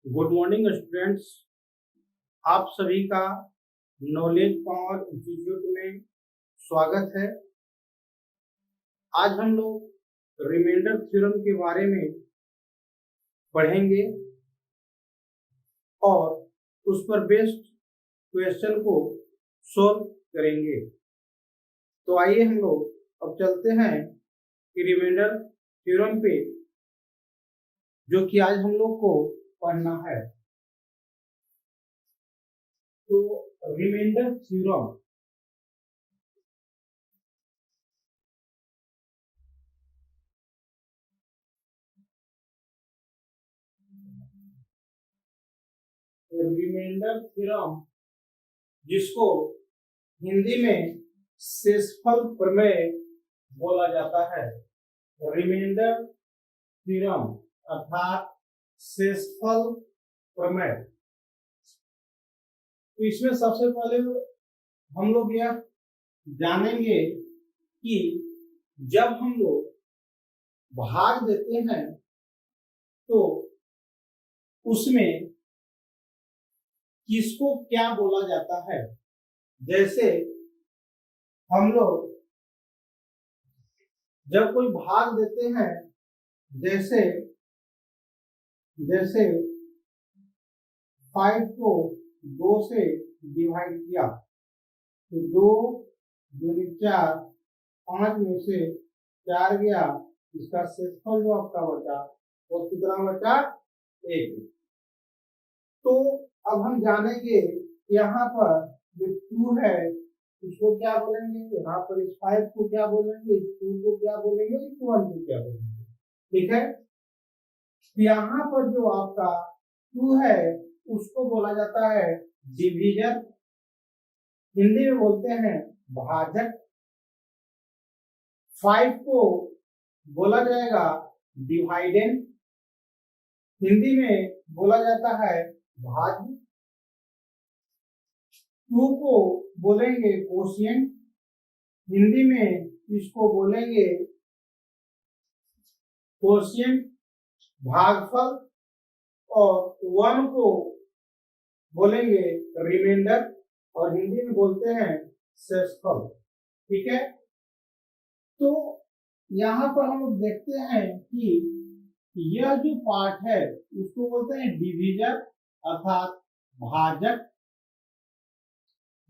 Good morning students. आप सभी का नॉलेज पावर इंस्टीट्यूट में स्वागत है। आज हम लोग रिमाइंडर थ्योरम के बारे में पढ़ेंगे और उस पर बेस्ड क्वेश्चन को सॉल्व करेंगे। तो आइए हम लोग अब चलते हैं कि रिमाइंडर थ्योरम पे, जो कि आज हम लोग को पढ़ना है। तो रिमाइंडर थ्योरम जिसको हिंदी में शेषफल प्रमेय बोला जाता है। रिमाइंडर थ्योरम अर्थात शेषफल प्रमेय। तो इसमें सबसे पहले हम लोग यह जानेंगे कि जब हम लोग भाग देते हैं तो उसमें किसको क्या बोला जाता है। जैसे हम लोग जब कोई भाग देते हैं, जैसे 5 को 2 से डिवाइड किया तो 2 दूनी 4, 5 में से 4 गया, इसका शेषफल जो आपका बचा वो कितना बचा? 1। तो अब हम जानेंगे यहाँ पर जो 2 है इसको क्या बोलेंगे, यहाँ पर इस 5 को क्या बोलेंगे, इस 2 को क्या बोलेंगे, इस 1 को क्या बोलेंगे। ठीक है, यहाँ पर जो आपका 2 है उसको बोला जाता है डिवीजर, हिंदी में बोलते हैं भाजक। 5 को बोला जाएगा डिवाइडेंड, हिंदी में बोला जाता है भाज्य। 2 को बोलेंगे कोशिएंट, हिंदी में इसको बोलेंगे कोशिएंट भागफल। और 1 को बोलेंगे रिमाइंडर और हिंदी में बोलते हैं शेषफल। ठीक है, तो यहाँ पर हम लोग देखते हैं कि यह जो पार्ट है उसको बोलते हैं डिवीजर अर्थात भाजक।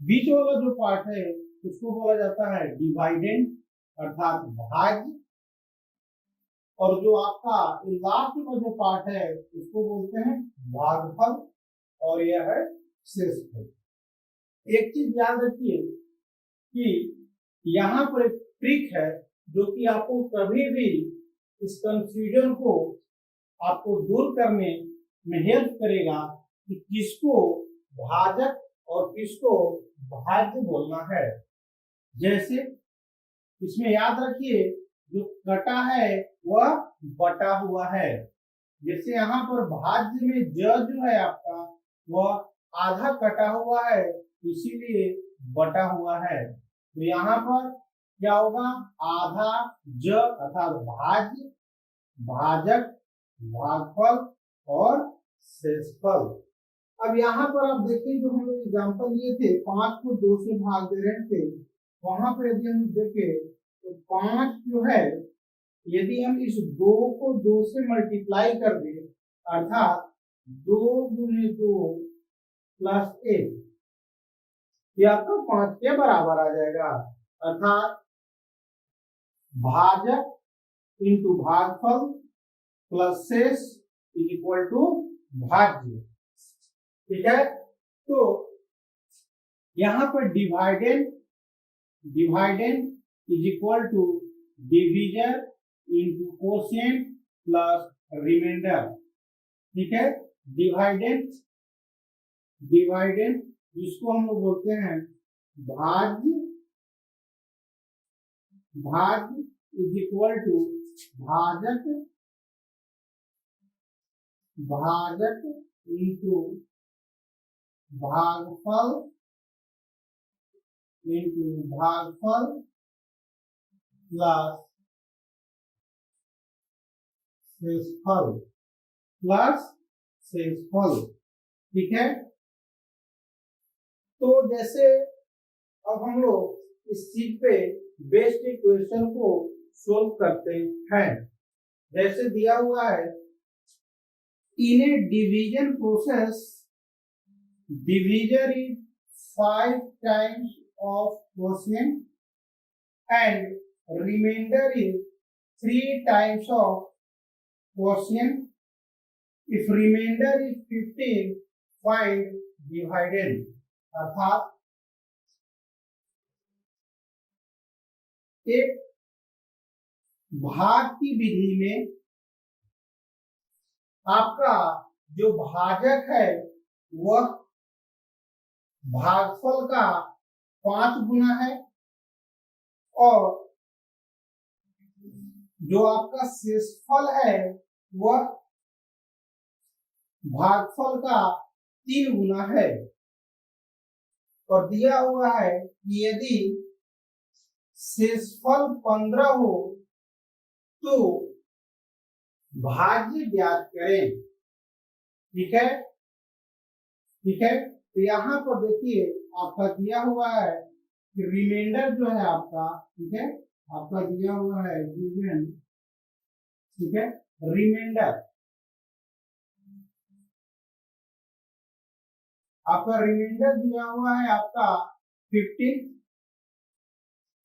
बीच वाला जो पार्ट है उसको बोला जाता है डिवाइडेंड अर्थात भाज्य। और जो आपका लास्ट में जो पार्ट है उसको बोलते हैं भागफल और यह है शेषफल। एक चीज याद रखिए कि यहाँ पर एक ट्रिक है जो कि आपको कभी भी इस कंफ्यूजन को आपको दूर करने में हेल्प करेगा कि किसको भाजक और किसको भाज्य बोलना है। जैसे इसमें याद रखिए जो कटा है वह बटा हुआ है। जैसे यहाँ पर भाज्य में ज जो है आपका वह आधा कटा हुआ है, इसीलिए बटा हुआ है। तो यहाँ पर क्या होगा? आधा ज अर्थात भाज्य, भाजक, भागफल और शेषफल। अब यहाँ पर आप देखिए जो हम लोग एग्जाम्पल लिए थे, 5 को 2 से भाग दे रहे थे, वहां पर यदि हम देखें तो 5 जो है यदि हम इस 2 को 2 से मल्टीप्लाई कर दें अर्थात 2 गुने 2 प्लस 1, यह आपका 5 के बराबर आ जाएगा। अर्थात भाजक इंटू भागफल प्लस शेष इज इक्वल टू भाज्य। ठीक है, तो यहाँ पर dividend is equal to divisor into quotient plus remainder. ठीक है, डिवाइडेंड जिसको हम लोग बोलते हैं भाज्य इज इक्वल टू भाजक इंटू भागफल प्लस शेषफल प्लस शेषफल। ठीक है, तो जैसे अब हम लोग इस चीज पे बेस्ड इक्वेशन को सोल्व करते हैं। जैसे दिया हुआ है, in a division process divisor is 5 times of quotient and remainder is 3 times of quotient. If remainder is 15, find dividend. अर्थात एक भाग की विधि में आपका जो भाजक है वह भागफल का 5 गुना है और जो आपका शेषफल है वह भागफल का 3 गुना है। और दिया हुआ है कि यदि शेषफल 15 हो तो भाज्य ज्ञात करें। ठीक है, ठीक है, तो यहाँ पर देखिए आपका दिया हुआ है कि रिमाइंडर जो है आपका, ठीक है, आपका दिया हुआ है गिवन, ठीक है, रिमाइंडर आपका रिमाइंडर दिया हुआ है आपका 15।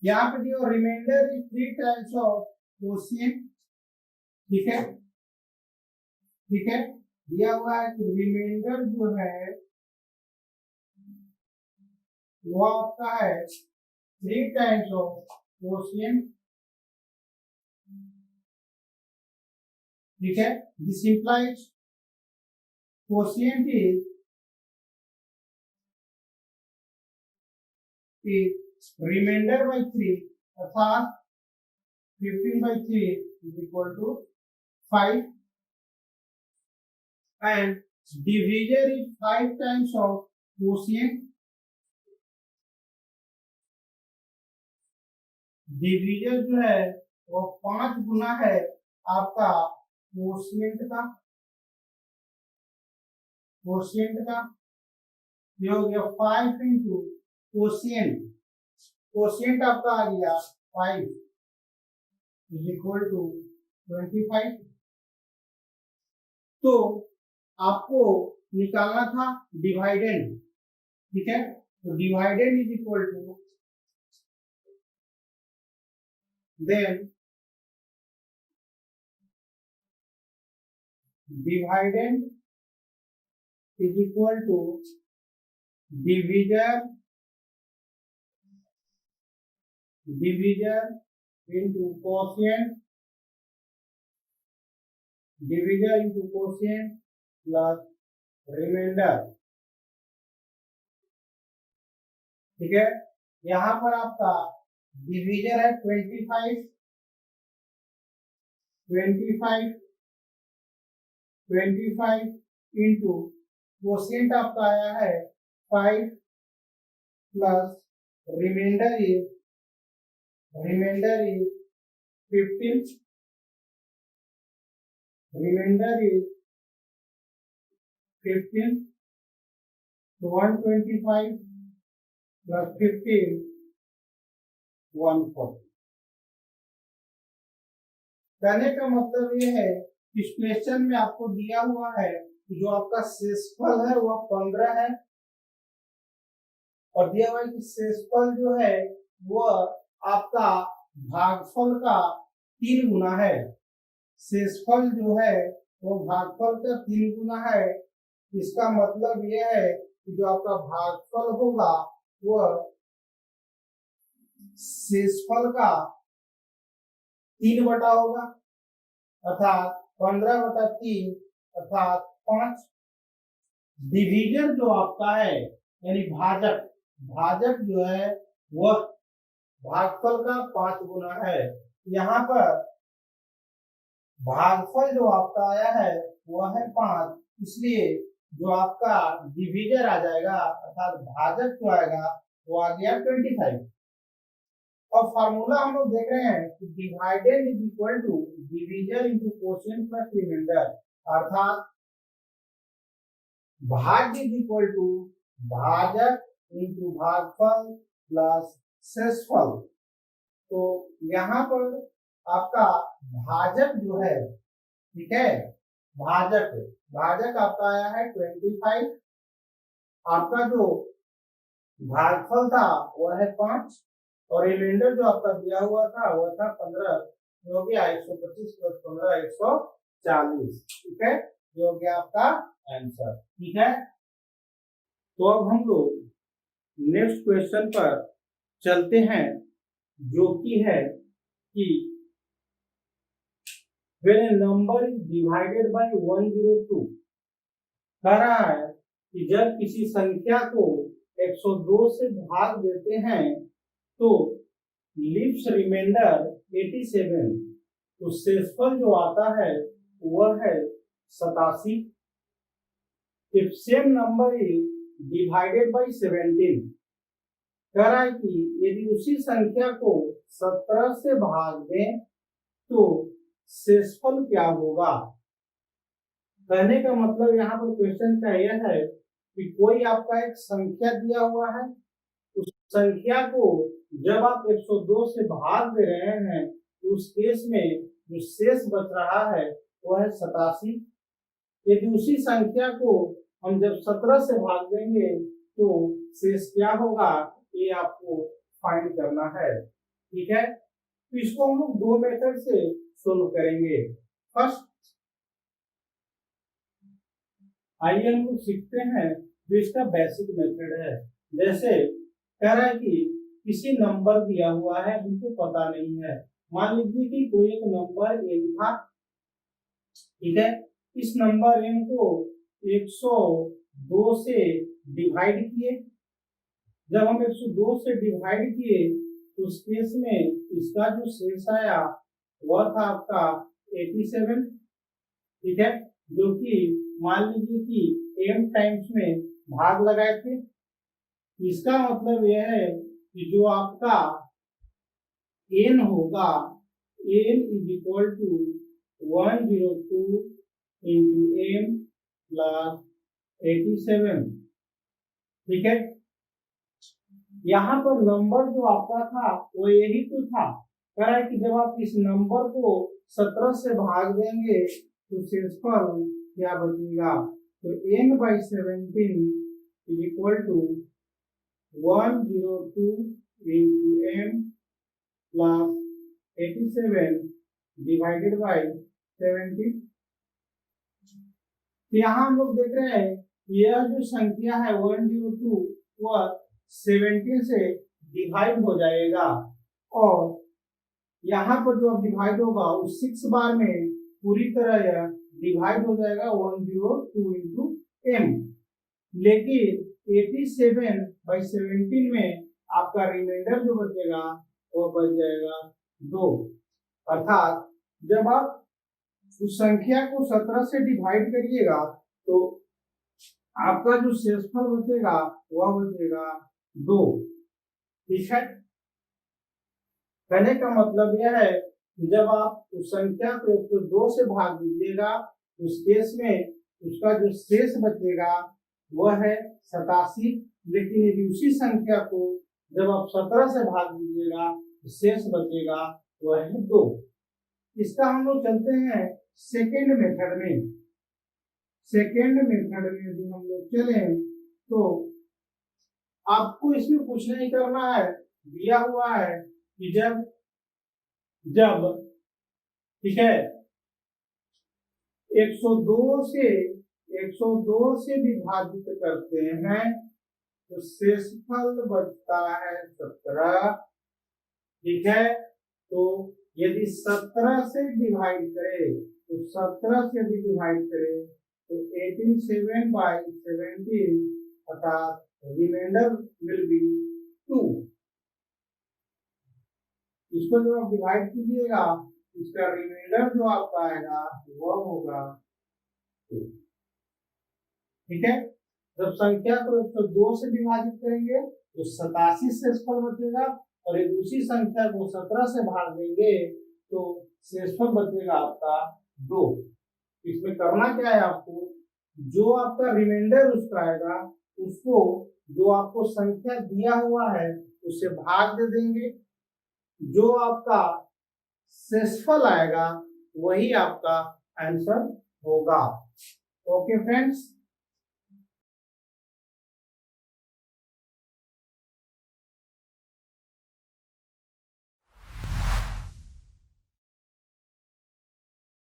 यहाँ पे दिया remainder is 3 times of quotient. ठीक है, ठीक है, दिया हुआ है कि रिमाइंडर जो है वो आपका है 3 टाइम्स ऑफ क्वोशिएंट। ठीक है, this implies quotient is remainder by 3 अर्थात 15 by 3 is equal to 5 and divisor is 5 times of quotient. Divisor जो है वो 5 गुना है आपका क्वोशिएंट का, क्वोशिएंट का ये हो गया 5 इंटू क्वोशिएंट, क्वोशिएंट आपका आ गया 5 इज इक्वल टू 25। तो आपको निकालना था डिवाइडेंड। ठीक है, तो dividend is equal to then dividend is equal to divisor into quotient, divisor into quotient plus remainder। ठीक है, यहाँ पर आपका डिवीजर है 25 इंटू क्वोशिएंट आपका आया है 5 plus remainder is 15, remainder is 15, तो 125 प्लस 15 140। कहने का मतलब ये है कि इस क्वेश्चन में आपको दिया हुआ है कि जो आपका शेषफल है वह 15 है और दिया हुआ है कि शेषफल जो है वह आपका भागफल का 3 गुना है। शेषफल जो है वो भागफल का 3 गुना है। इसका मतलब यह है कि जो आपका भागफल होगा वह शेषफल का 3 बटा होगा अर्थात 15/3 अर्थात 5। डिवीजन जो आपका है यानी भाजक, भाजक जो है वह भागफल का 5 गुना है। यहाँ पर भागफल जो आपका आया है वह है 5, इसलिए जो आपका डिवीजर आ जाएगा अर्थात भाजक जो आएगा वो आ गया 25। और फार्मूला हम लोग देख रहे हैं कि dividend is equal to divisor into quotient plus remainder, अर्थात भाज्य इज इक्वल टू भाजक इंटू भागफल प्लस शेषफल। तो यहाँ पर आपका भाजक जो है, ठीक है, भाजक भाजक आपका आया है 25, आपका जो भागफल था वह है 5 और रिमाइंडर जो आपका दिया हुआ था वह था 15, जो गया 125 प्लस 15 140, ठीक है, जो गया आपका आंसर। ठीक है, तो अब हम लोग नेक्स्ट क्वेश्चन पर चलते हैं, जो कि है कि when a number is divided by 102, कह रहा है कि जब किसी संख्या को 102 से भाग देते हैं तो लिव्स रिमाइंडर 87, तो शेषफल जो आता है वह है 87। If same number is divided by 17, कह रहा है कि यदि उसी संख्या को 17 से भाग दें तो शेषफल क्या होगा। कहने का मतलब यहाँ पर क्वेश्चन का यह है कि कोई आपका एक संख्या दिया हुआ है, उस संख्या को जब आप 102 से भाग दे रहे हैं तो उस केस में जो शेष बच रहा है वह है 87। यदि उसी संख्या को हम जब 17 से भाग देंगे तो शेष क्या होगा, ये आपको फाइंड करना है। ठीक है, तो इसको हम लोग दो मेथड से सोल्व करेंगे। फर्स्ट, आइए हम लोग सीखते हैं जो इसका बेसिक मेथड है। जैसे कह रहा है कि किसी नंबर दिया हुआ है, हमको पता नहीं है, मान लीजिए कि कोई एक नंबर n था, ठीक है, इस नंबर n को 102 से डिवाइड किए, जब हम 102 से डिवाइड किए तो उस केस में इसका जो शेष आया वह था आपका 87, ठीक है, जो कि मान लीजिए कि m टाइम्स में भाग लगाए थे। इसका मतलब यह है कि जो आपका n होगा, n is equal to 102 into m plus 87, ठीक है। यहाँ पर नंबर जो आपका था वो यही तो था, कह रहा है कि जब आप इस नंबर को 17 से भाग देंगे तो शेषफल क्या बचेगा, तो n by 17 is equal to 102 into m plus 87 divided by 17। यहाँ हम लोग देख रहे हैं यह जो संख्या है 102 वह 17 से डिवाइड हो जाएगा और यहाँ पर जो डिवाइड होगा उस 6 बार में पूरी तरह यह डिवाइड हो जाएगा 102 इंटू m, लेकिन 87 by 17 में आपका रिमाइंडर जो बचेगा वो बच जाएगा 2। अर्थात जब आप उस संख्या को 17 से डिवाइड करिएगा तो आपका जो शेषफल बचेगा वह बचेगा 2। ठीक है, कहने का मतलब यह है कि जब आप उस संख्या को 102 से भाग दीजिएगा उस केस में उसका जो शेष बचेगा वह है 87, लेकिन यदि उसी संख्या को जब आप 17 से भाग दीजिएगा तो शेष बचेगा वह है 2। इसका हम लोग चलते हैं सेकेंड मेथड में। सेकेंड मेथड में यदि हम लोग चले तो आपको इसमें कुछ नहीं करना है, दिया हुआ है कि जब ठीक है 102 से विभाजित करते हैं तो शेषफल बचता है 17, ठीक है। तो यदि 17 से डिवाइड करें तो 17 से यदि डिवाइड करें तो 87 by 17 अर्थात रिमाइंडर विल बी 2। इसको जब आप डिवाइड कीजिएगा इसका रिमाइंडर जो आपका आएगा वह होगा 2। ठीक है, जब संख्या को 102 से विभाजित करेंगे तो 87 शेषफल बचेगा और यदि दूसरी संख्या को 17 से भाग देंगे तो शेषफल बचेगा आपका 2। इसमें करना क्या है आपको, जो आपका रिमाइंडर उसका आएगा उसको जो आपको संख्या दिया हुआ है उससे भाग दे देंगे, जो आपका शेषफल आएगा वही आपका आंसर होगा। Okay friends,